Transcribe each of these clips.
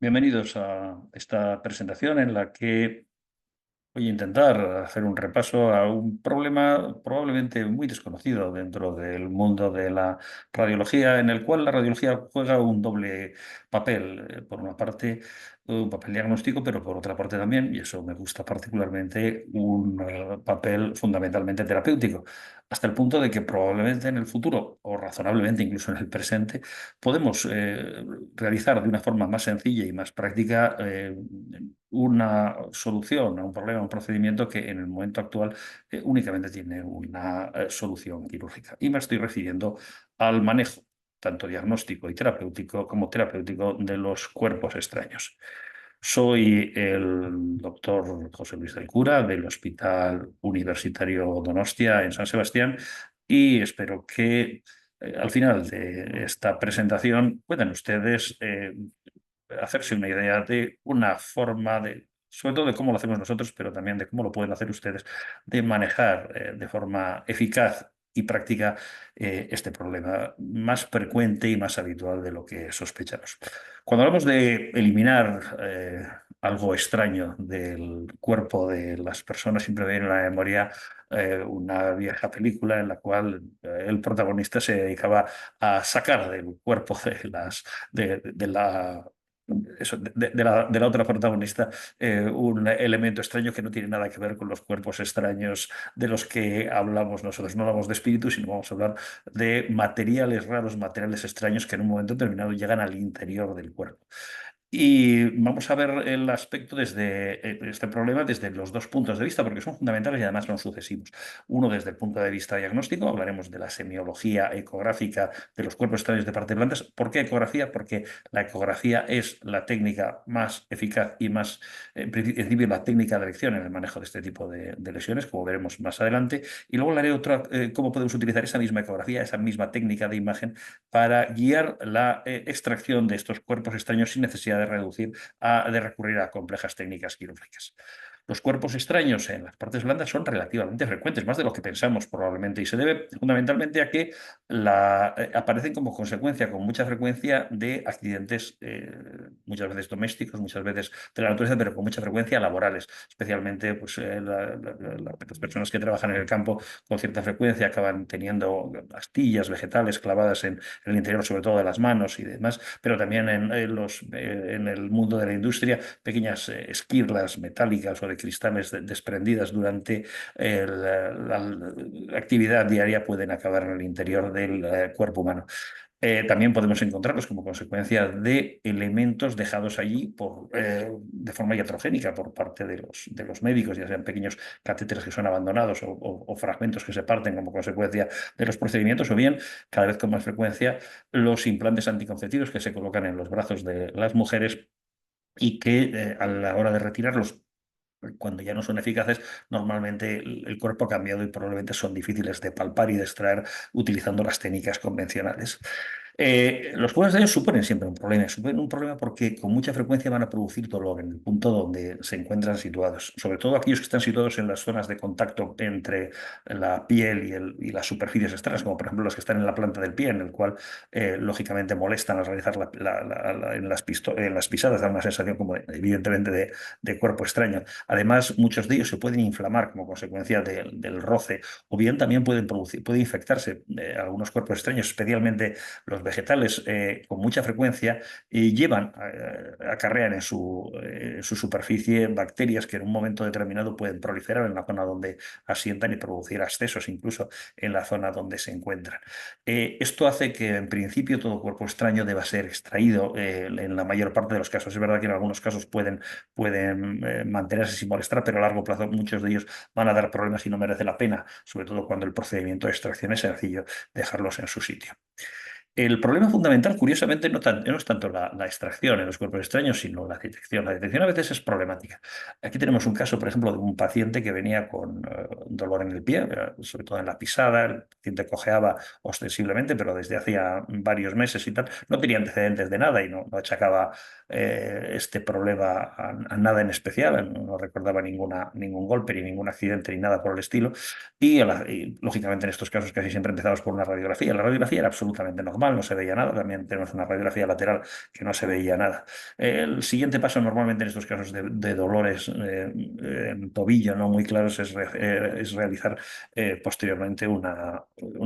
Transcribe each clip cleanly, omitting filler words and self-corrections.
Bienvenidos a esta presentación en la que voy a intentar hacer un repaso a un problema probablemente muy desconocido dentro del mundo de la radiología, en el cual la radiología juega un doble papel. Por una parte, un papel diagnóstico, pero por otra parte también, y eso me gusta particularmente, un papel fundamentalmente terapéutico, hasta el punto de que probablemente en el futuro, o razonablemente incluso en el presente, podemos realizar de una forma más sencilla y más práctica una solución a un problema, un procedimiento que en el momento actual únicamente tiene una solución quirúrgica. Y me estoy refiriendo al manejo, tanto diagnóstico y terapéutico como terapéutico, de los cuerpos extraños. Soy el doctor José Luis del Cura del Hospital Universitario Donostia en San Sebastián y espero que al final de esta presentación puedan ustedes hacerse una idea de una forma de, sobre todo de cómo lo hacemos nosotros, pero también de cómo lo pueden hacer ustedes, de manejar de forma eficaz y práctica este problema más frecuente y más habitual de lo que sospechamos. Cuando hablamos de eliminar algo extraño del cuerpo de las personas, siempre me viene a la memoria una vieja película en la cual el protagonista se dedicaba a sacar del cuerpo de la de la otra protagonista un elemento extraño que no tiene nada que ver con los cuerpos extraños de los que hablamos nosotros. No hablamos de espíritus, sino vamos a hablar de materiales raros, materiales extraños que en un momento determinado llegan al interior del cuerpo. Y vamos a ver el aspecto desde este problema desde los dos puntos de vista, porque son fundamentales y además son sucesivos. Uno desde el punto de vista diagnóstico, hablaremos de la semiología ecográfica de los cuerpos extraños de partes blandas. ¿Por qué ecografía? Porque la ecografía es la técnica más eficaz y más, en principio, la técnica de elección en el manejo de este tipo de lesiones, como veremos más adelante. Y luego hablaré otra, cómo podemos utilizar esa misma ecografía, esa misma técnica de imagen para guiar la extracción de estos cuerpos extraños sin necesidad de recurrir a complejas técnicas quirúrgicas. Los cuerpos extraños en las partes blandas son relativamente frecuentes, más de lo que pensamos probablemente, y se debe fundamentalmente a que aparecen como consecuencia con mucha frecuencia de accidentes, muchas veces domésticos, muchas veces de la naturaleza, pero con mucha frecuencia laborales, especialmente pues, las personas que trabajan en el campo con cierta frecuencia acaban teniendo astillas vegetales clavadas en el interior, sobre todo de las manos y demás, pero también en el mundo de la industria, pequeñas esquirlas metálicas o de cristales desprendidas durante la actividad diaria pueden acabar en el interior del cuerpo humano. También podemos encontrarlos como consecuencia de elementos dejados allí de forma iatrogénica por parte de los médicos, ya sean pequeños catéteres que son abandonados o fragmentos que se parten como consecuencia de los procedimientos, o bien, cada vez con más frecuencia, los implantes anticonceptivos que se colocan en los brazos de las mujeres y que a la hora de retirarlos, cuando ya no son eficaces, normalmente el cuerpo ha cambiado y probablemente son difíciles de palpar y de extraer utilizando las técnicas convencionales. Los cuerpos extraños suponen siempre un problema porque con mucha frecuencia van a producir dolor en el punto donde se encuentran situados, sobre todo aquellos que están situados en las zonas de contacto entre la piel y las superficies externas, como por ejemplo las que están en la planta del pie, en el cual lógicamente molestan al realizar en las pisadas, da una sensación como evidentemente de cuerpo extraño. Además, muchos de ellos se pueden inflamar como consecuencia del roce, o bien también pueden infectarse algunos cuerpos extraños, especialmente los vegetales, con mucha frecuencia, y acarrean en su superficie bacterias que en un momento determinado pueden proliferar en la zona donde asientan y producir abscesos incluso en la zona donde se encuentran. Esto hace que en principio todo cuerpo extraño deba ser extraído en la mayor parte de los casos. Es verdad que en algunos casos pueden mantenerse sin molestar, pero a largo plazo muchos de ellos van a dar problemas y no merece la pena, sobre todo cuando el procedimiento de extracción es sencillo, dejarlos en su sitio. El problema fundamental, curiosamente, no es tanto la extracción en los cuerpos extraños, sino la detección. La detección a veces es problemática. Aquí tenemos un caso, por ejemplo, de un paciente que venía con dolor en el pie, sobre todo en la pisada. El paciente cojeaba ostensiblemente, pero desde hacía varios meses y tal. No tenía antecedentes de nada y no achacaba este problema a nada en especial. No recordaba ningún golpe, ni ningún accidente, ni nada por el estilo. Y lógicamente, en estos casos casi siempre empezamos por una radiografía. La radiografía era absolutamente normal. normal, no se veía nada. También tenemos una radiografía lateral que no se veía nada. El siguiente paso normalmente en estos casos de dolores en tobillo no muy claros es realizar posteriormente una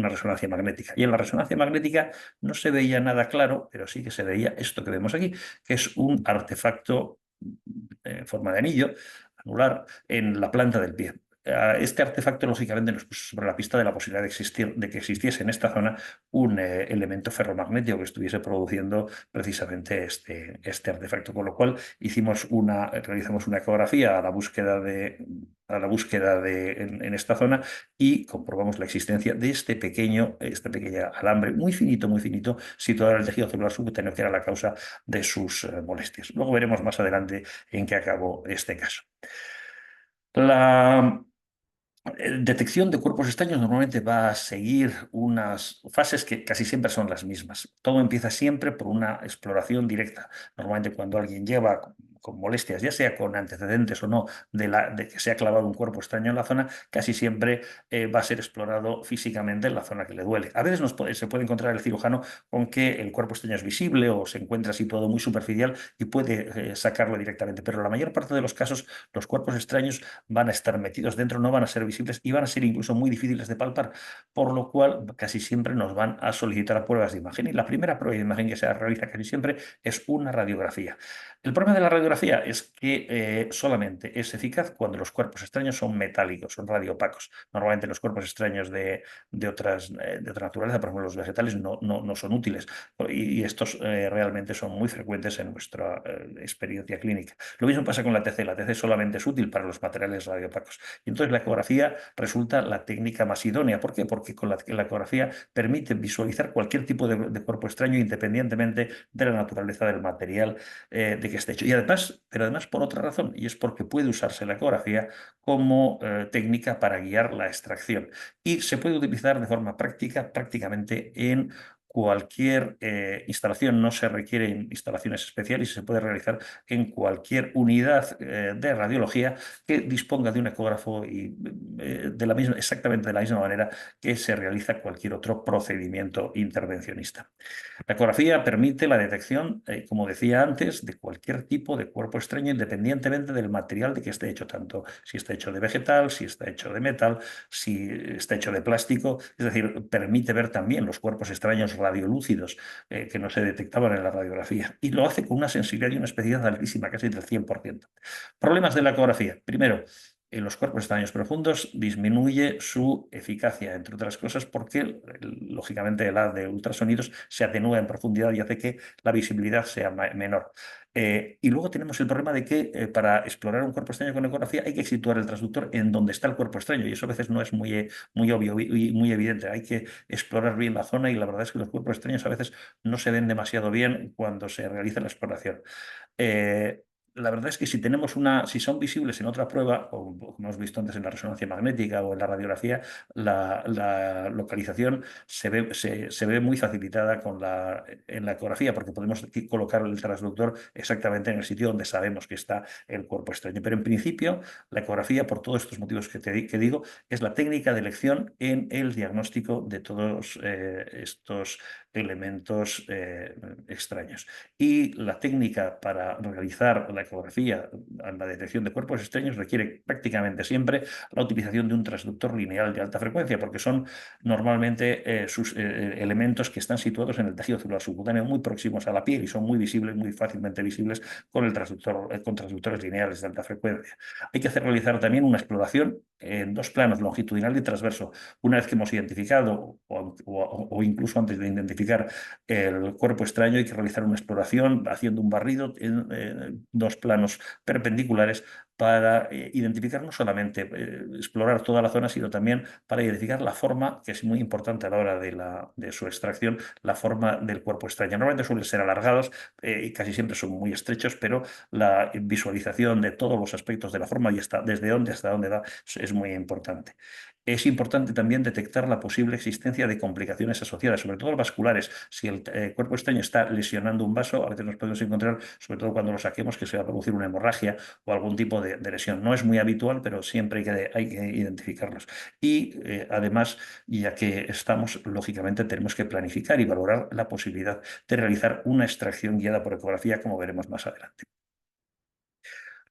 resonancia magnética. Y en la resonancia magnética no se veía nada claro, pero sí que se veía esto que vemos aquí, que es un artefacto en forma de anillo anular en la planta del pie. Este artefacto, lógicamente, nos puso sobre la pista de la posibilidad de que existiese en esta zona un elemento ferromagnético que estuviese produciendo precisamente este artefacto. Con lo cual realizamos una ecografía en esta zona y comprobamos la existencia de este pequeño alambre muy finito, situado en el tejido celular subcutáneo, que era la causa de sus molestias. Luego veremos más adelante en qué acabó este caso. La detección de cuerpos extraños normalmente va a seguir unas fases que casi siempre son las mismas. Todo empieza siempre por una exploración directa. Normalmente cuando alguien lleva con molestias, ya sea con antecedentes o no, de que se ha clavado un cuerpo extraño en la zona, casi siempre va a ser explorado físicamente en la zona que le duele. A veces se puede encontrar el cirujano con que el cuerpo extraño es visible o se encuentra situado muy superficial y puede sacarlo directamente, pero la mayor parte de los casos los cuerpos extraños van a estar metidos dentro, no van a ser visibles y van a ser incluso muy difíciles de palpar, por lo cual casi siempre nos van a solicitar pruebas de imagen. Y la primera prueba de imagen que se realiza casi siempre es una radiografía. El problema de la radiografía es que solamente es eficaz cuando los cuerpos extraños son metálicos, son radioopacos. Normalmente los cuerpos extraños de otra naturaleza, por ejemplo los vegetales, no son útiles y estos realmente son muy frecuentes en nuestra experiencia clínica. Lo mismo pasa con la TC. La TC solamente es útil para los materiales radioopacos. Y entonces la ecografía resulta la técnica más idónea. ¿Por qué? Porque con la ecografía permite visualizar cualquier tipo de cuerpo extraño independientemente de la naturaleza del material de que esté hecho. Pero además por otra razón, y es porque puede usarse la ecografía como técnica para guiar la extracción. Y se puede utilizar de forma práctica prácticamente en cualquier instalación. No se requieren instalaciones especiales y se puede realizar en cualquier unidad de radiología que disponga de un ecógrafo y exactamente de la misma manera que se realiza cualquier otro procedimiento intervencionista. La ecografía permite la detección, como decía antes, de cualquier tipo de cuerpo extraño independientemente del material de que esté hecho, tanto si está hecho de vegetal, si está hecho de metal, si está hecho de plástico. Es decir, permite ver también los cuerpos extraños radiolúcidos que no se detectaban en la radiografía. Y lo hace con una sensibilidad y una especificidad altísima, casi del 100%. Problemas de la ecografía. Primero, en los cuerpos extraños profundos disminuye su eficacia, entre otras cosas, porque lógicamente el haz de ultrasonidos se atenúa en profundidad y hace que la visibilidad sea menor. Y luego tenemos el problema de que para explorar un cuerpo extraño con ecografía hay que situar el transductor en donde está el cuerpo extraño y eso a veces no es muy obvio y muy evidente. Hay que explorar bien la zona y la verdad es que los cuerpos extraños a veces no se ven demasiado bien cuando se realiza la exploración. Eh, la verdad es que si son visibles en otra prueba, o como hemos visto antes en la resonancia magnética o en la radiografía, la localización se ve muy facilitada en la ecografía, porque podemos colocar el transductor exactamente en el sitio donde sabemos que está el cuerpo extraño. Pero en principio, la ecografía, por todos estos motivos que digo, es la técnica de elección en el diagnóstico de todos estos elementos extraños. Y la técnica para realizar la ecografía, la detección de cuerpos extraños, requiere prácticamente siempre la utilización de un transductor lineal de alta frecuencia, porque son normalmente sus elementos que están situados en el tejido celular subcutáneo muy próximos a la piel y son muy visibles, muy fácilmente visibles con transductores lineales de alta frecuencia. Hay que realizar también una exploración en dos planos, longitudinal y transverso. Una vez que hemos identificado o incluso antes de identificar el cuerpo extraño, hay que realizar una exploración haciendo un barrido en dos planos perpendiculares para identificar no solamente explorar toda la zona, sino también para identificar la forma, que es muy importante a la hora de su extracción, la forma del cuerpo extraño. Normalmente suelen ser alargados y casi siempre son muy estrechos, pero la visualización de todos los aspectos de la forma y desde dónde hasta dónde va es muy importante. Es importante también detectar la posible existencia de complicaciones asociadas, sobre todo vasculares. Si el cuerpo extraño está lesionando un vaso, a veces nos podemos encontrar, sobre todo cuando lo saquemos, que se va a producir una hemorragia o algún tipo de lesión. No es muy habitual, pero siempre hay que identificarlos. Y además, ya que estamos, lógicamente, tenemos que planificar y valorar la posibilidad de realizar una extracción guiada por ecografía, como veremos más adelante.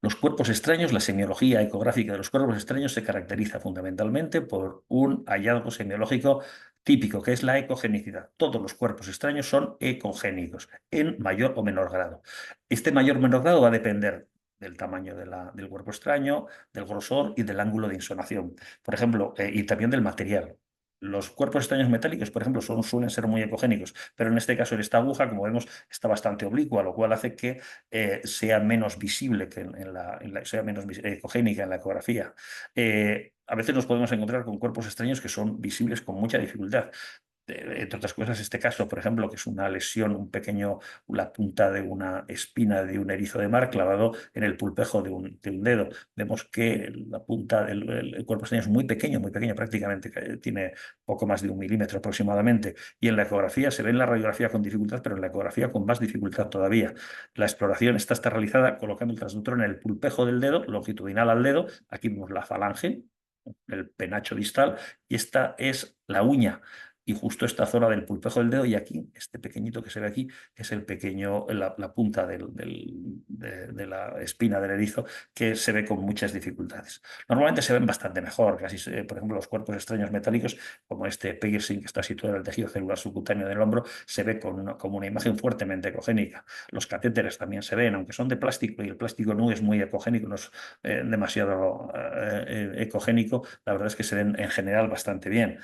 Los cuerpos extraños, la semiología ecográfica de los cuerpos extraños se caracteriza fundamentalmente por un hallazgo semiológico típico, que es la ecogenicidad. Todos los cuerpos extraños son ecogénicos, en mayor o menor grado. Este mayor o menor grado va a depender del tamaño del cuerpo extraño, del grosor y del ángulo de insonación, por ejemplo, y también del material. Los cuerpos extraños metálicos, por ejemplo, suelen ser muy ecogénicos, pero en este caso esta aguja, como vemos, está bastante oblicua, lo cual hace que sea menos visible, sea menos ecogénica en la ecografía. A veces nos podemos encontrar con cuerpos extraños que son visibles con mucha dificultad. Entre otras cosas, este caso, por ejemplo, que es una lesión, la punta de una espina de un erizo de mar clavado en el pulpejo de un dedo. Vemos que la punta del cuerpo extraño es muy pequeño, prácticamente tiene poco más de 1 milímetro aproximadamente. Y en la ecografía se ve en la radiografía con dificultad, pero en la ecografía con más dificultad todavía. La exploración está realizada colocando el transductor en el pulpejo del dedo, longitudinal al dedo. Aquí vemos la falange, el penacho distal, y esta es la uña. Y justo esta zona del pulpejo del dedo, y aquí, este pequeñito que se ve aquí, es la punta de la espina del erizo, que se ve con muchas dificultades. Normalmente se ven bastante mejor, por ejemplo, los cuerpos extraños metálicos, como este piercing que está situado en el tejido celular subcutáneo del hombro, se ve como una imagen fuertemente ecogénica. Los catéteres también se ven, aunque son de plástico y el plástico no es muy ecogénico, no es demasiado ecogénico, la verdad es que se ven en general bastante bien.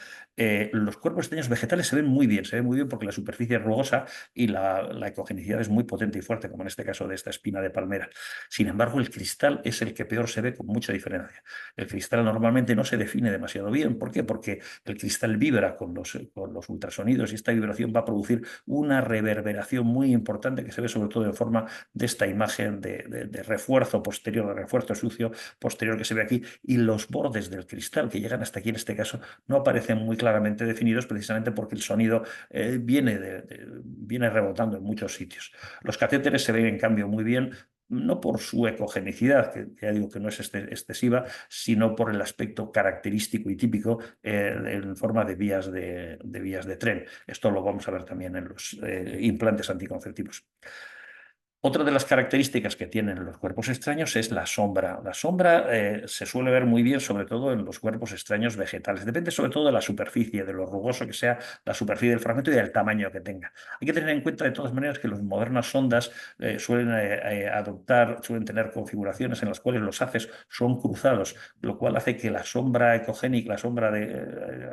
Los cuerpos extraños vegetales se ven muy bien porque la superficie es rugosa y la ecogenicidad es muy potente y fuerte, como en este caso de esta espina de palmera. Sin embargo, el cristal es el que peor se ve con mucha diferencia. El cristal normalmente no se define demasiado bien. ¿Por qué? Porque el cristal vibra con los ultrasonidos y esta vibración va a producir una reverberación muy importante que se ve sobre todo en forma de esta imagen de refuerzo posterior, de refuerzo sucio posterior que se ve aquí, y los bordes del cristal que llegan hasta aquí en este caso no aparecen muy claramente definidos precisamente porque el sonido viene rebotando en muchos sitios. Los catéteres se ven en cambio muy bien, no por su ecogenicidad, que ya digo que no es excesiva, sino por el aspecto característico y típico en forma de vías de tren. Esto lo vamos a ver también en los implantes anticonceptivos. Otra de las características que tienen los cuerpos extraños es la sombra. La sombra se suele ver muy bien, sobre todo en los cuerpos extraños vegetales. Depende sobre todo de la superficie, de lo rugoso que sea la superficie del fragmento y del tamaño que tenga. Hay que tener en cuenta de todas maneras que las modernas sondas suelen tener configuraciones en las cuales los haces son cruzados, lo cual hace que la sombra ecogénica, la sombra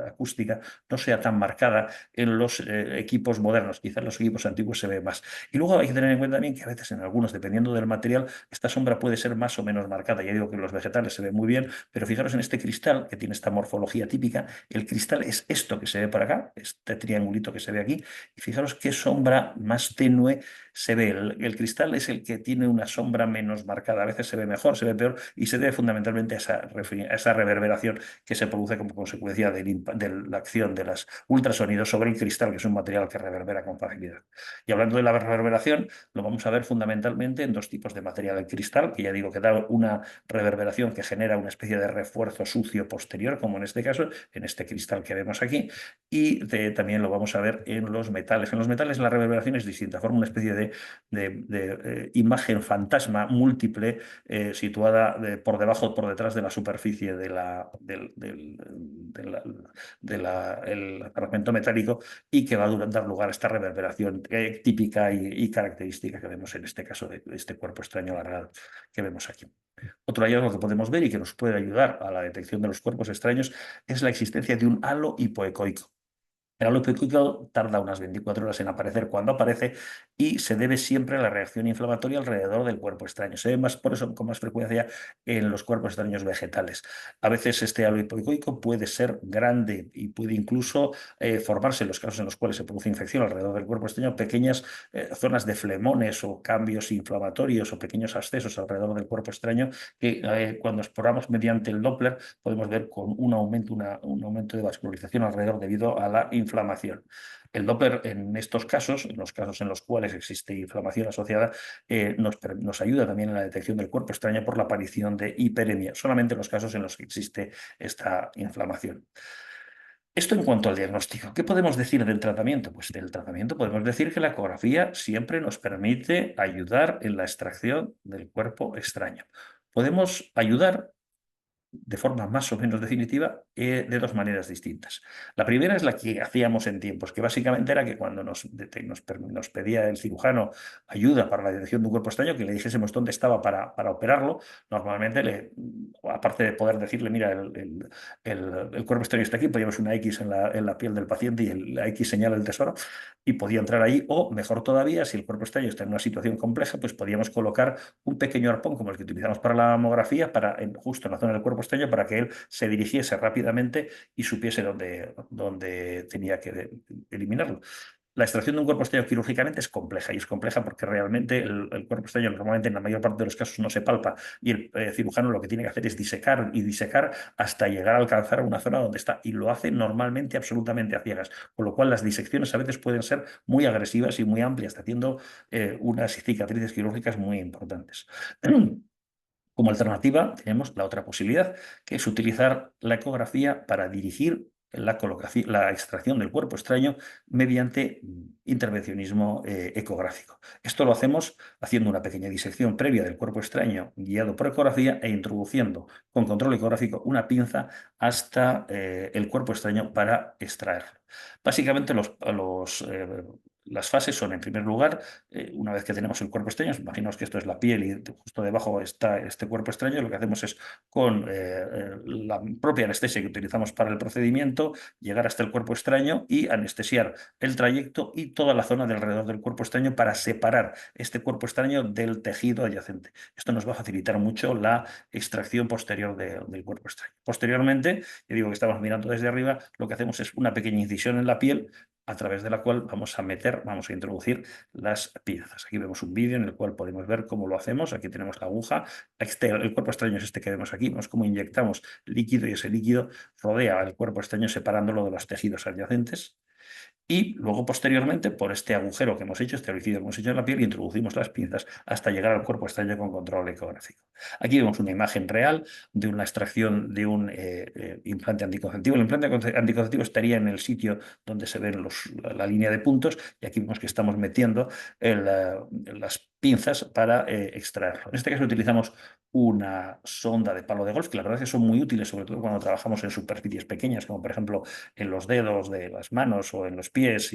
acústica, no sea tan marcada en los equipos modernos. Quizás en los equipos antiguos se ve más. Y luego hay que tener en cuenta también que a veces en algunos, dependiendo del material, esta sombra puede ser más o menos marcada. Ya digo que en los vegetales se ve muy bien, pero fijaros en este cristal que tiene esta morfología típica. El cristal es esto que se ve por acá, este triangulito que se ve aquí, y fijaros qué sombra más tenue se ve. El cristal es el que tiene una sombra menos marcada. A veces se ve mejor, se ve peor, y se debe fundamentalmente a esa reverberación que se produce como consecuencia de la acción de los ultrasonidos sobre el cristal, que es un material que reverbera con facilidad. Y hablando de la reverberación, lo vamos a ver fundamentalmente en dos tipos de material. El cristal, que ya digo que da una reverberación que genera una especie de refuerzo sucio posterior, como en este caso, en este cristal que vemos aquí, y también lo vamos a ver en los metales. En los metales la reverberación es distinta, forma una especie de imagen fantasma múltiple situada por debajo, por detrás de la superficie del fragmento metálico, y que va a dar lugar a esta reverberación típica y característica que vemos en este caso de este cuerpo extraño alargado que vemos aquí. Otro hallazgo que podemos ver y que nos puede ayudar a la detección de los cuerpos extraños es la existencia de un halo hipoecoico. El halo hipoicúico tarda unas 24 horas en aparecer cuando aparece y se debe siempre a la reacción inflamatoria alrededor del cuerpo extraño. Se ve más, por eso, con más frecuencia en los cuerpos extraños vegetales. A veces este halo hipoicúico puede ser grande y puede incluso formarse en los casos en los cuales se produce infección alrededor del cuerpo extraño, pequeñas zonas de flemones o cambios inflamatorios o pequeños abscesos alrededor del cuerpo extraño que cuando exploramos mediante el Doppler podemos ver con un aumento de vascularización alrededor debido a la inflamación. El Doppler en estos casos, en los casos en los cuales existe inflamación asociada, nos ayuda también en la detección del cuerpo extraño por la aparición de hiperemia, solamente en los casos en los que existe esta inflamación. Esto en cuanto al diagnóstico. ¿Qué podemos decir del tratamiento? Pues del tratamiento podemos decir que la ecografía siempre nos permite ayudar en la extracción del cuerpo extraño. Podemos ayudar de forma más o menos definitiva de dos maneras distintas. La primera es la que hacíamos en tiempos, que básicamente era que cuando nos pedía el cirujano ayuda para la detección de un cuerpo extraño, que le dijésemos dónde estaba para operarlo, normalmente, aparte de poder decirle, mira, el cuerpo extraño está aquí, poníamos una X en la piel del paciente y la X señala el tesoro y podía entrar ahí, o mejor todavía, si el cuerpo extraño está en una situación compleja, pues podíamos colocar un pequeño arpón como el que utilizamos para la mamografía, justo en la zona del cuerpo extraño, para que él se dirigiese rápidamente y supiese dónde tenía que eliminarlo. La extracción de un cuerpo extraño quirúrgicamente es compleja, y es compleja porque realmente el cuerpo extraño normalmente en la mayor parte de los casos no se palpa, y el cirujano lo que tiene que hacer es disecar y disecar hasta llegar a alcanzar una zona donde está, y lo hace normalmente absolutamente a ciegas, con lo cual las disecciones a veces pueden ser muy agresivas y muy amplias, haciendo unas cicatrices quirúrgicas muy importantes. Como alternativa, tenemos la otra posibilidad, que es utilizar la ecografía para dirigir la extracción del cuerpo extraño mediante intervencionismo ecográfico. Esto lo hacemos haciendo una pequeña disección previa del cuerpo extraño guiado por ecografía e introduciendo con control ecográfico una pinza hasta el cuerpo extraño para extraerlo. Básicamente las fases son, en primer lugar, una vez que tenemos el cuerpo extraño, imaginaos que esto es la piel y justo debajo está este cuerpo extraño, lo que hacemos es con la propia anestesia que utilizamos para el procedimiento, llegar hasta el cuerpo extraño y anestesiar el trayecto y toda la zona de alrededor del cuerpo extraño para separar este cuerpo extraño del tejido adyacente. Esto nos va a facilitar mucho la extracción posterior del cuerpo extraño. Posteriormente, yo digo que estamos mirando desde arriba, lo que hacemos es una pequeña incisión en la piel a través de la cual vamos a introducir las pinzas. Aquí vemos un vídeo en el cual podemos ver cómo lo hacemos. Aquí tenemos la aguja. El cuerpo extraño es este que vemos aquí. Vemos cómo inyectamos líquido y ese líquido rodea el cuerpo extraño separándolo de los tejidos adyacentes. Y luego, posteriormente, por este agujero que hemos hecho, este orificio que hemos hecho en la piel, introducimos las pinzas hasta llegar al cuerpo extraño con control ecográfico. Aquí vemos una imagen real de una extracción de un implante anticonceptivo. El implante anticonceptivo estaría en el sitio donde se ven la línea de puntos, y aquí vemos que estamos metiendo las pinzas para extraerlo. En este caso utilizamos una sonda de palo de golf, que la verdad es que son muy útiles, sobre todo cuando trabajamos en superficies pequeñas, como por ejemplo en los dedos de las manos o en los pies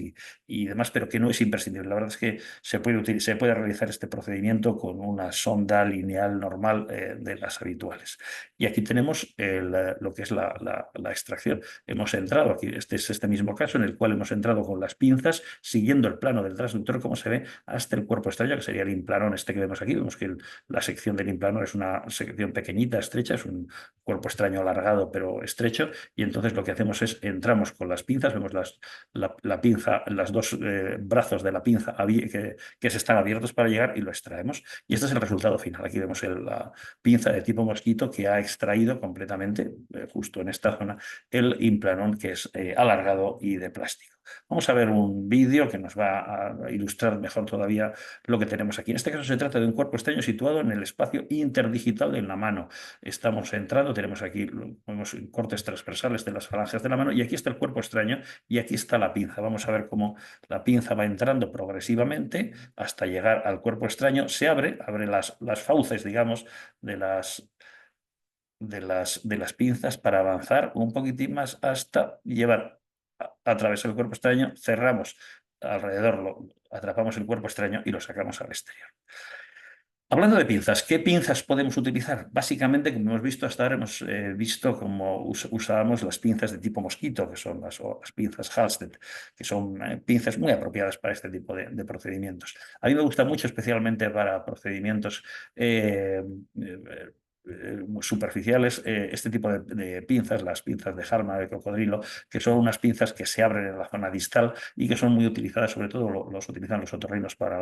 y demás, pero que no es imprescindible. La verdad es que se puede realizar este procedimiento con una sonda lineal normal de las habituales. Y aquí tenemos lo que es la extracción. Hemos entrado aquí, este es este mismo caso en el cual hemos entrado con las pinzas, siguiendo el plano del transductor, como se ve, hasta el cuerpo extraño, que sería el implanón este que vemos aquí. Vemos que la sección del implanón es una sección pequeñita, estrecha, es un cuerpo extraño alargado pero estrecho, y entonces lo que hacemos es entramos con las pinzas, vemos la pinza, los dos brazos de la pinza que se están abiertos para llegar, y lo extraemos. Y este es el resultado final. Aquí vemos la pinza de tipo mosquito que ha extraído completamente, justo en esta zona, el implanón, que es alargado y de plástico. Vamos a ver un vídeo que nos va a ilustrar mejor todavía lo que tenemos aquí. En este caso se trata de un cuerpo extraño situado en el espacio interdigital de la mano. Estamos entrando, tenemos aquí vemos cortes transversales de las falanges de la mano, y aquí está el cuerpo extraño y aquí está la pinza. Vamos a ver cómo la pinza va entrando progresivamente hasta llegar al cuerpo extraño. Se abre las fauces, digamos, de las pinzas para avanzar un poquitín más hasta llevar a través del cuerpo extraño, cerramos alrededor, atrapamos el cuerpo extraño y lo sacamos al exterior. Hablando de pinzas, ¿qué pinzas podemos utilizar? Básicamente, como hemos visto hasta ahora, hemos visto cómo usábamos las pinzas de tipo mosquito, que son o las pinzas Halsted, que son pinzas muy apropiadas para este tipo de procedimientos. A mí me gusta mucho, especialmente para procedimientos eh, eh, superficiales, este tipo de pinzas, las pinzas de Harman de cocodrilo, que son unas pinzas que se abren en la zona distal y que son muy utilizadas, sobre todo los utilizan los otorrinos para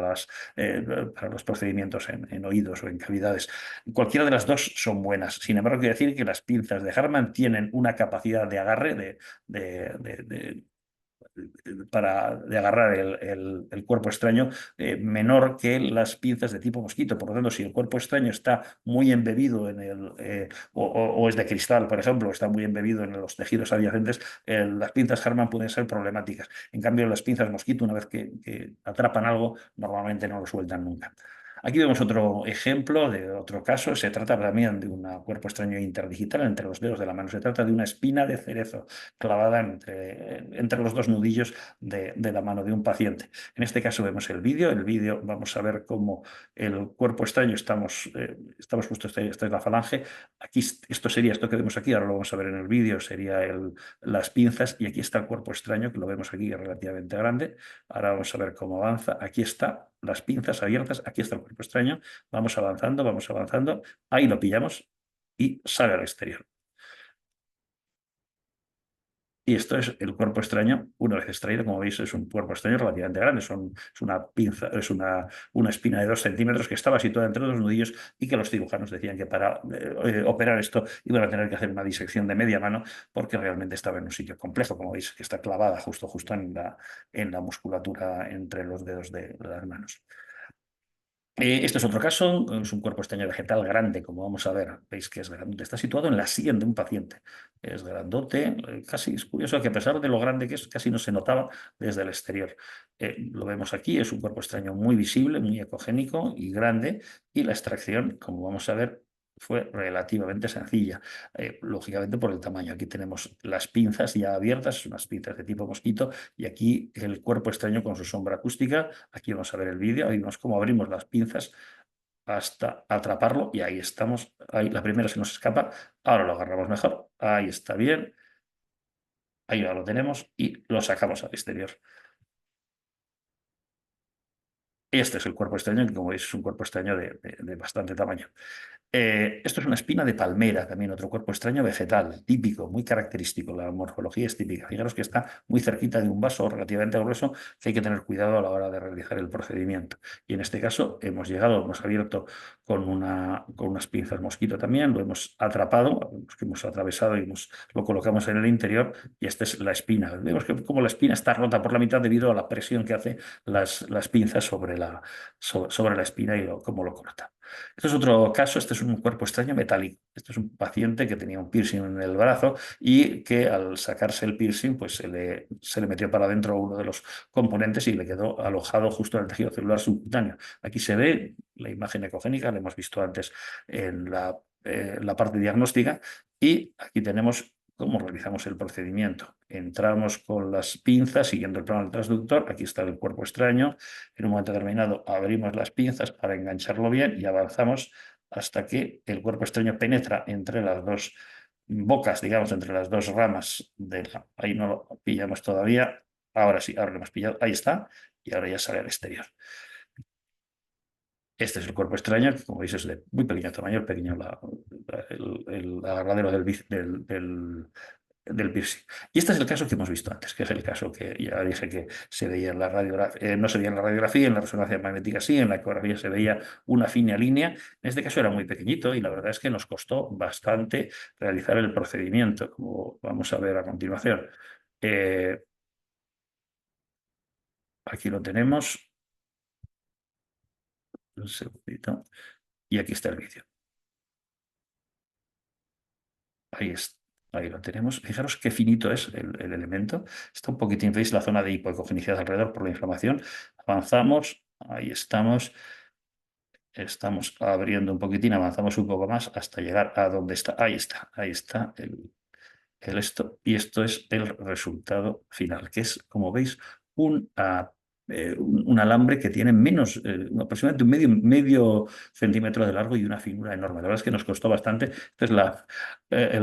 los procedimientos en oídos o en cavidades. Cualquiera de las dos son buenas. Sin embargo, quiero decir que las pinzas de Harman tienen una capacidad de agarre de, de- de- de agarrar el cuerpo extraño menor que las pinzas de tipo mosquito. Por lo tanto, si el cuerpo extraño está muy embebido o es de cristal, por ejemplo, o está muy embebido en los tejidos adyacentes, las pinzas Harman pueden ser problemáticas. En cambio, las pinzas mosquito, una vez que atrapan algo, normalmente no lo sueltan nunca. Aquí vemos otro ejemplo de otro caso. Se trata también de un cuerpo extraño interdigital entre los dedos de la mano. Se trata de una espina de cerezo clavada entre los dos nudillos de la mano de un paciente. En este caso vemos el vídeo. El vídeo vamos a ver cómo el cuerpo extraño, estamos justo, esta es la falange. Aquí, esto sería esto que vemos aquí, ahora lo vamos a ver en el vídeo, sería las pinzas y aquí está el cuerpo extraño, que lo vemos aquí relativamente grande. Ahora vamos a ver cómo avanza. Aquí está las pinzas abiertas, aquí está el cuerpo extraño. Vamos avanzando. Ahí lo pillamos y sale al exterior. Y esto es el cuerpo extraño, una vez extraído, como veis, es un cuerpo extraño relativamente grande, es una pinza, es una espina de 2 centímetros que estaba situada entre dos nudillos y que los cirujanos decían que para operar esto iban a tener que hacer una disección de media mano porque realmente estaba en un sitio complejo, como veis, que está clavada justo en la musculatura entre los dedos de las manos. Este es otro caso, es un cuerpo extraño vegetal grande, como vamos a ver. Veis que es grandote. Está situado en la sien de un paciente. Es grandote, casi es curioso que a pesar de lo grande que es, casi no se notaba desde el exterior. Lo vemos aquí, es un cuerpo extraño muy visible, muy ecogénico y grande. Y la extracción, como vamos a ver, fue relativamente sencilla, lógicamente por el tamaño. Aquí tenemos las pinzas ya abiertas, unas pinzas de tipo mosquito, y aquí el cuerpo extraño con su sombra acústica. Aquí vamos a ver el vídeo, ahí vemos cómo abrimos las pinzas hasta atraparlo y ahí estamos. Ahí la primera se nos escapa, ahora lo agarramos mejor, ahí está bien, ahí ya lo tenemos y lo sacamos al exterior. Este es el cuerpo extraño, que como veis es un cuerpo extraño de bastante tamaño. Esto es una espina de palmera, también otro cuerpo extraño vegetal, típico, muy característico. La morfología es típica. Fijaros que está muy cerquita de un vaso relativamente grueso que hay que tener cuidado a la hora de realizar el procedimiento. Y en este caso hemos abierto con unas pinzas mosquito también, lo hemos atrapado, que hemos atravesado y lo colocamos en el interior y esta es la espina. Vemos que como la espina está rota por la mitad debido a la presión que hace las pinzas sobre la espina y cómo lo corta. Este es otro caso, este es un cuerpo extraño metálico. Este es un paciente que tenía un piercing en el brazo y que al sacarse el piercing pues se le metió para adentro uno de los componentes y le quedó alojado justo en el tejido celular subcutáneo. Aquí se ve la imagen ecogénica, la hemos visto antes en la parte diagnóstica y aquí tenemos cómo realizamos el procedimiento. Entramos con las pinzas siguiendo el plano del transductor, aquí está el cuerpo extraño, en un momento determinado abrimos las pinzas para engancharlo bien y avanzamos hasta que el cuerpo extraño penetra entre las dos bocas, digamos, entre las dos ramas ahí no lo pillamos todavía. Ahora sí, ahora lo hemos pillado. Ahí está. Y ahora ya sale al exterior. Este es el cuerpo extraño, que como veis es de muy pequeño tamaño, pequeño el agarradero del piercing. Y este es el caso que hemos visto antes, que es el caso que ya dije que se veía en la radiografía, no se veía en la radiografía, en la resonancia magnética sí, en la ecografía se veía una fina línea. En este caso era muy pequeñito y la verdad es que nos costó bastante realizar el procedimiento, como vamos a ver a continuación. Eh, Aquí lo tenemos, un segundito, y aquí está el vídeo. Ahí es, ahí lo tenemos. Fijaros qué finito es el elemento. Está un poquitín, veis la zona de hipoecogenicidad alrededor por la inflamación. Avanzamos, ahí estamos. Estamos abriendo un poquitín, avanzamos un poco más hasta llegar a donde está. Ahí está el esto. Y esto es el resultado final, que es, como veis, un un alambre que tiene menos, aproximadamente un medio centímetro de largo y una finura enorme. La verdad es que nos costó bastante. Esta es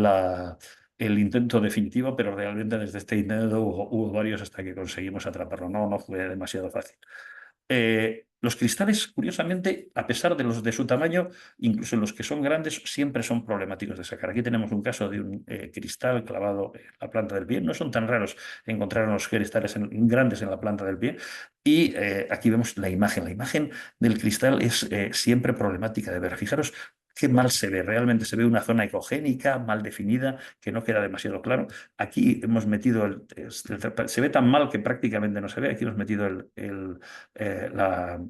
el intento definitivo, pero realmente desde este intento hubo varios hasta que conseguimos atraparlo. No fue demasiado fácil. Los cristales, curiosamente, a pesar de su tamaño, incluso los que son grandes, siempre son problemáticos de sacar. Aquí tenemos un caso de un cristal clavado en la planta del pie. No son tan raros encontrar unos cristales grandes en la planta del pie. Y aquí vemos la imagen. La imagen del cristal es siempre problemática de ver. Fijaros qué mal se ve. Realmente se ve una zona ecogénica mal definida que no queda demasiado claro. Aquí hemos metido se ve tan mal que prácticamente no se ve. Aquí hemos metido eh, la,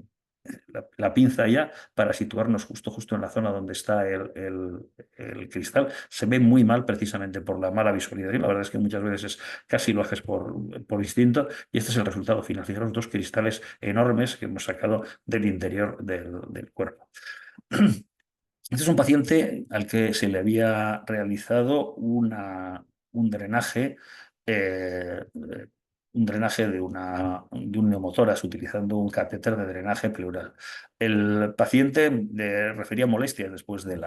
la pinza ya para situarnos justo en la zona donde está el cristal. Se ve muy mal precisamente por la mala visualización. La verdad es que muchas veces casi lo haces por instinto y este es el resultado final. Fijaros, dos cristales enormes que hemos sacado del interior del cuerpo. Este es un paciente al que se le había realizado un drenaje, eh, un drenaje de un neumotórax utilizando un catéter de drenaje pleural. El paciente refería molestias después de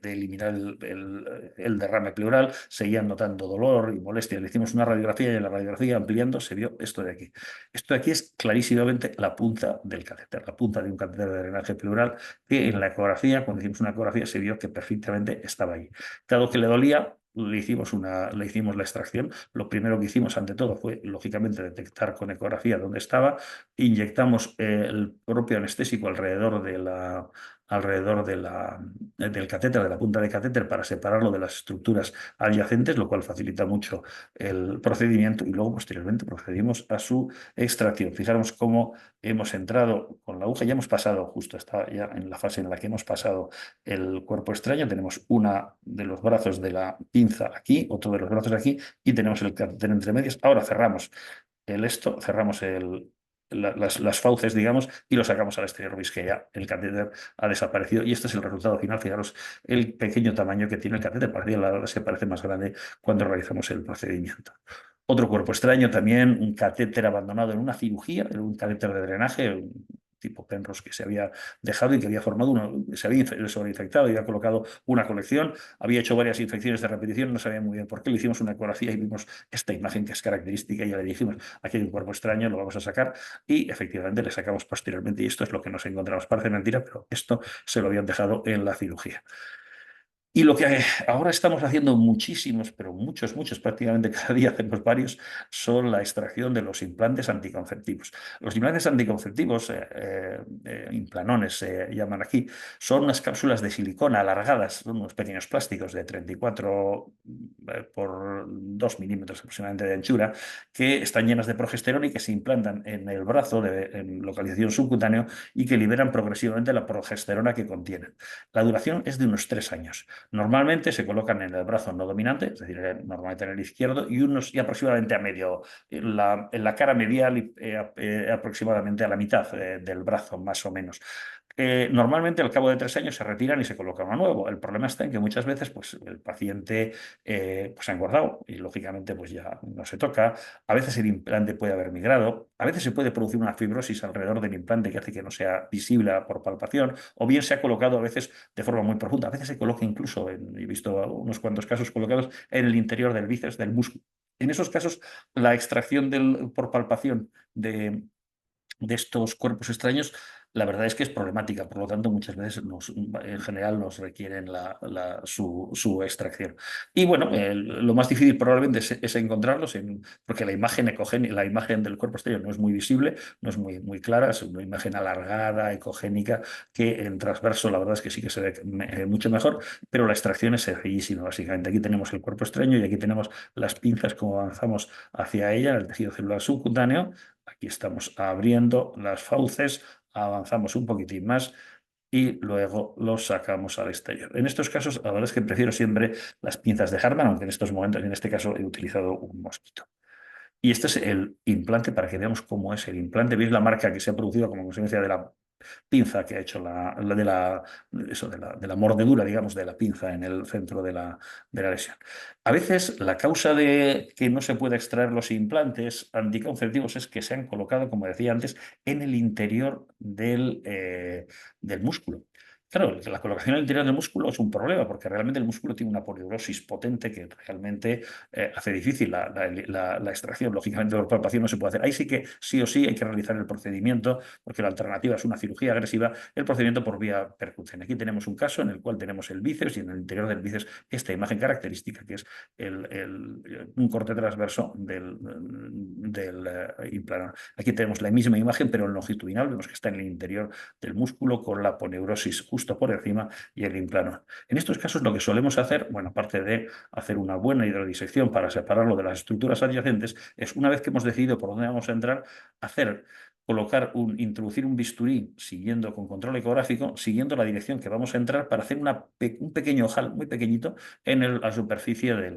eliminar el derrame pleural, seguía notando dolor y molestias. Le hicimos una radiografía y en la radiografía ampliando se vio esto de aquí. Esto de aquí es clarísimamente la punta del catéter, la punta de un catéter de drenaje pleural que en la ecografía, cuando hicimos una ecografía, se vio que perfectamente estaba ahí. Dado que le dolía, le hicimos la extracción. Lo primero que hicimos, ante todo, fue, lógicamente, detectar con ecografía dónde estaba. Inyectamos el propio anestésico alrededor del catéter, de la punta de catéter, para separarlo de las estructuras adyacentes, lo cual facilita mucho el procedimiento. Y luego, posteriormente, procedimos a su extracción. Fijaros cómo hemos entrado con la aguja, ya hemos pasado, justo está ya en la fase en la que hemos pasado el cuerpo extraño, tenemos una de los brazos de la pinza aquí, otro de los brazos aquí y tenemos el catéter entre medias. Ahora cerramos cerramos las fauces, digamos, y lo sacamos al exterior. Veis que ya el catéter ha desaparecido y este es el resultado final. Fijaros el pequeño tamaño que tiene el catéter, la verdad es que parece más grande cuando realizamos el procedimiento. Otro cuerpo extraño también, un catéter abandonado en una cirugía, un catéter de drenaje, un tipo Penrose que se había dejado y que había formado se había sobreinfectado y había colocado una colección, había hecho varias infecciones de repetición, no sabía muy bien por qué, le hicimos una ecografía y vimos esta imagen que es característica y ya le dijimos, aquí hay un cuerpo extraño, lo vamos a sacar y efectivamente le sacamos posteriormente y esto es lo que nos encontramos. Parece mentira, pero esto se lo habían dejado en la cirugía. Y lo que ahora estamos haciendo muchísimos, pero muchos, prácticamente cada día hacemos varios, son la extracción de los implantes anticonceptivos. Los implantes anticonceptivos, implanones se llaman aquí, son unas cápsulas de silicona alargadas, son unos pequeños plásticos de 34 por 2 milímetros aproximadamente de anchura, que están llenas de progesterona y que se implantan en el brazo en localización subcutánea y que liberan progresivamente la progesterona que contienen. La duración es de unos 3 años. Normalmente se colocan en el brazo no dominante, es decir, normalmente en el izquierdo, y aproximadamente a medio, en la cara medial y aproximadamente a la mitad del brazo, más o menos. Normalmente al cabo de 3 años se retiran y se coloca uno nuevo. El problema está en que muchas veces pues, el paciente pues, ha engordado y lógicamente pues, ya no se toca. A veces el implante puede haber migrado. A veces se puede producir una fibrosis alrededor del implante que hace que no sea visible por palpación. O bien se ha colocado a veces de forma muy profunda. A veces se coloca incluso, he visto unos cuantos casos colocados en el interior del bíceps, del músculo. En esos casos, la extracción por palpación de estos cuerpos extraños, la verdad es que es problemática, por lo tanto muchas veces en general nos requieren su extracción. Y bueno, lo más difícil probablemente es encontrarlos, porque la imagen del cuerpo exterior no es muy visible, no es muy clara, es una imagen alargada, ecogénica, que en transverso la verdad es que sí que se ve mucho mejor, pero la extracción es sencillísima, básicamente. Aquí tenemos el cuerpo extraño y aquí tenemos las pinzas como avanzamos hacia ella, el tejido celular subcutáneo. Aquí estamos abriendo las fauces, avanzamos un poquitín más y luego los sacamos al exterior. En estos casos, la verdad es que prefiero siempre las pinzas de Hartmann, aunque en estos momentos, en este caso, he utilizado un mosquito. Y este es el implante para que veamos cómo es el implante. ¿Veis la marca que se ha producido como consecuencia de la pinza que ha hecho de la mordedura, digamos, de la pinza en el centro de la lesión. A veces la causa de que no se pueda extraer los implantes anticonceptivos es que se han colocado, como decía antes, en el interior del músculo. Claro, la colocación en el interior del músculo es un problema porque realmente el músculo tiene una poliurosis potente que realmente hace difícil la extracción. Lógicamente, por palpación no se puede hacer. Ahí sí que sí o sí hay que realizar el procedimiento porque la alternativa es una cirugía agresiva, el procedimiento por vía percusión. Aquí tenemos un caso en el cual tenemos el bíceps y en el interior del bíceps esta imagen característica que es un corte transverso del implante. Aquí tenemos la misma imagen pero en longitudinal, vemos que está en el interior del músculo con la aponeurosis justo por encima y el implano. En estos casos lo que solemos hacer, bueno, aparte de hacer una buena hidrodisección para separarlo de las estructuras adyacentes, es una vez que hemos decidido por dónde vamos a entrar, introducir un bisturí siguiendo con control ecográfico, siguiendo la dirección que vamos a entrar para hacer un pequeño ojal muy pequeñito en la superficie de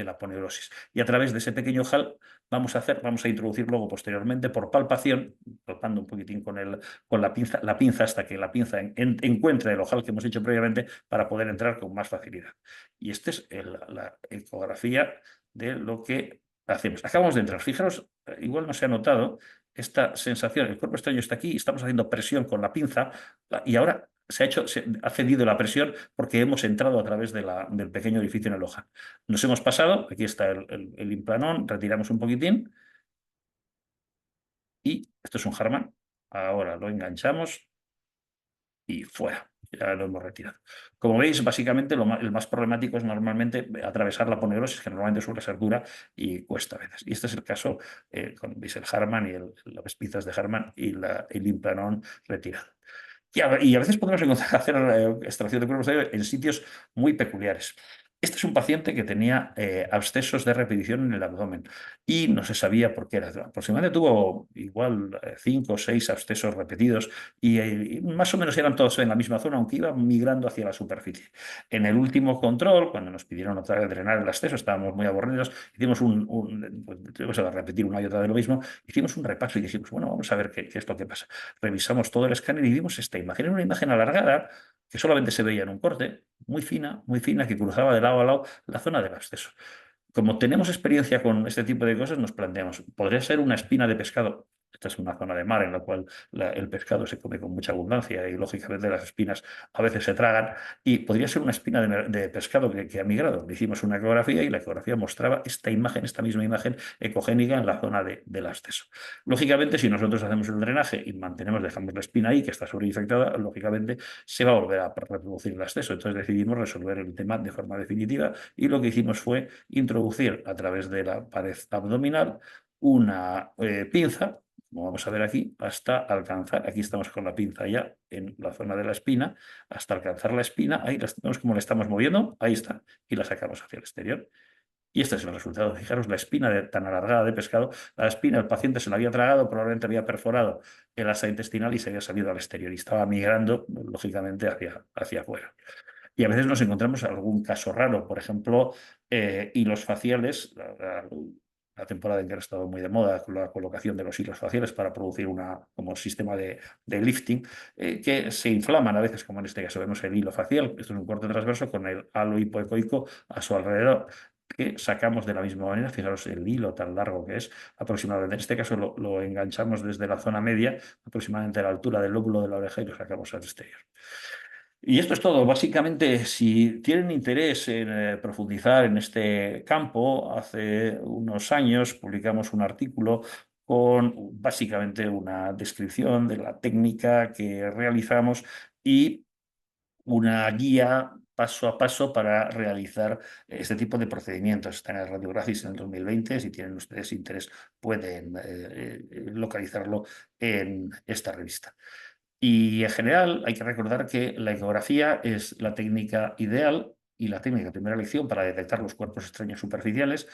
la poneurosis. Y a través de ese pequeño ojal vamos a introducir luego posteriormente por palpación, palpando un poquitín con la pinza hasta que la pinza encuentre el ojal que hemos hecho previamente para poder entrar con más facilidad. Y esta es la ecografía de lo que hacemos. Acabamos de entrar. Fijaros, igual no se ha notado esta sensación, el cuerpo extraño está aquí, estamos haciendo presión con la pinza y ahora se ha cedido la presión porque hemos entrado a través del pequeño orificio en el ojal. Nos hemos pasado, aquí está el implanón, retiramos un poquitín y esto es un Harman. Ahora lo enganchamos y fuera. Ya lo hemos retirado. Como veis, básicamente el más problemático es normalmente atravesar la poneurosis, que normalmente suele ser dura y cuesta a veces. Y este es el caso veis el Harman y las pinzas de Harman y el implanón retirado. Y a veces podemos hacer extracción de cuerpo extraño en sitios muy peculiares. Este es un paciente que tenía abscesos de repetición en el abdomen y no se sabía por qué era. Aproximadamente tuvo igual 5 o 6 abscesos repetidos y más o menos eran todos en la misma zona, aunque iban migrando hacia la superficie. En el último control, cuando nos pidieron otra vez drenar el absceso, estábamos muy aburridos, hicimos tuvimos que repetir una y otra de lo mismo, hicimos un repaso y dijimos, bueno, vamos a ver qué es lo que pasa. Revisamos todo el escáner y vimos esta imagen. Era una imagen alargada que solamente se veía en un corte, muy fina, que cruzaba de lado a lado la zona del absceso. Como tenemos experiencia con este tipo de cosas, nos planteamos, ¿podría ser una espina de pescado? Esta es una zona de mar en la cual el pescado se come con mucha abundancia y lógicamente las espinas a veces se tragan y podría ser una espina de pescado que ha migrado. Le hicimos una ecografía y la ecografía mostraba esta misma imagen ecogénica en la zona del absceso. Lógicamente, si nosotros hacemos el drenaje y dejamos la espina ahí que está sobreinfectada, lógicamente se va a volver a reproducir el absceso. Entonces decidimos resolver el tema de forma definitiva y lo que hicimos fue introducir a través de la pared abdominal una pinza, como vamos a ver aquí, hasta alcanzar, aquí estamos con la pinza ya en la zona de la espina, hasta alcanzar la espina, ahí vemos cómo la estamos moviendo, ahí está, y la sacamos hacia el exterior. Y este es el resultado. Fijaros, la espina tan alargada de pescado, la espina el paciente se la había tragado, probablemente había perforado el asa intestinal y se había salido al exterior y estaba migrando, lógicamente, hacia afuera. Y a veces nos encontramos algún caso raro, por ejemplo, hilos faciales. La temporada en que ha estado muy de moda con la colocación de los hilos faciales para producir como sistema de lifting, que se inflaman a veces, como en este caso vemos el hilo facial. Esto es un corte transverso con el halo hipoecoico a su alrededor que sacamos de la misma manera. Fijaros el hilo tan largo que es aproximadamente. En este caso lo enganchamos desde la zona media, aproximadamente a la altura del lóbulo de la oreja y lo sacamos al exterior. Y esto es todo. Básicamente, si tienen interés en profundizar en este campo, hace unos años publicamos un artículo con básicamente una descripción de la técnica que realizamos y una guía paso a paso para realizar este tipo de procedimientos. Está en el Radiographics en el 2020. Si tienen ustedes interés, pueden localizarlo en esta revista. Y en general hay que recordar que la ecografía es la técnica ideal y la técnica de primera elección para detectar los cuerpos extraños superficiales,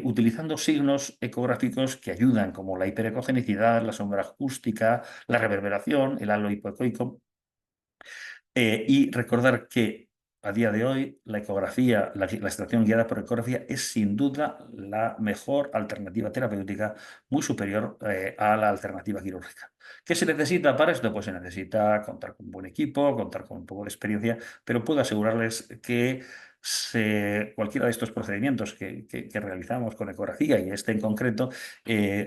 utilizando signos ecográficos que ayudan, como la hiperecogenicidad, la sombra acústica, la reverberación, el halo hipoecoico. Y recordar que a día de hoy, la ecografía, la extracción guiada por ecografía es sin duda la mejor alternativa terapéutica, muy superior a la alternativa quirúrgica. ¿Qué se necesita para esto? Pues se necesita contar con un buen equipo, contar con un poco de experiencia, pero puedo asegurarles que cualquiera de estos procedimientos que realizamos con ecografía y este en concreto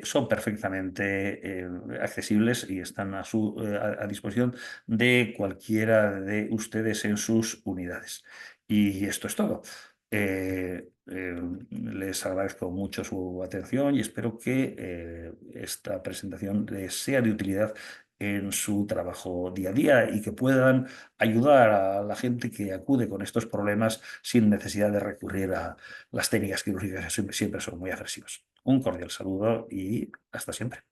son perfectamente accesibles y están a disposición de cualquiera de ustedes en sus unidades. Y esto es todo. Les agradezco mucho su atención y espero que esta presentación les sea de utilidad en su trabajo día a día y que puedan ayudar a la gente que acude con estos problemas sin necesidad de recurrir a las técnicas quirúrgicas que siempre son muy agresivas. Un cordial saludo y hasta siempre.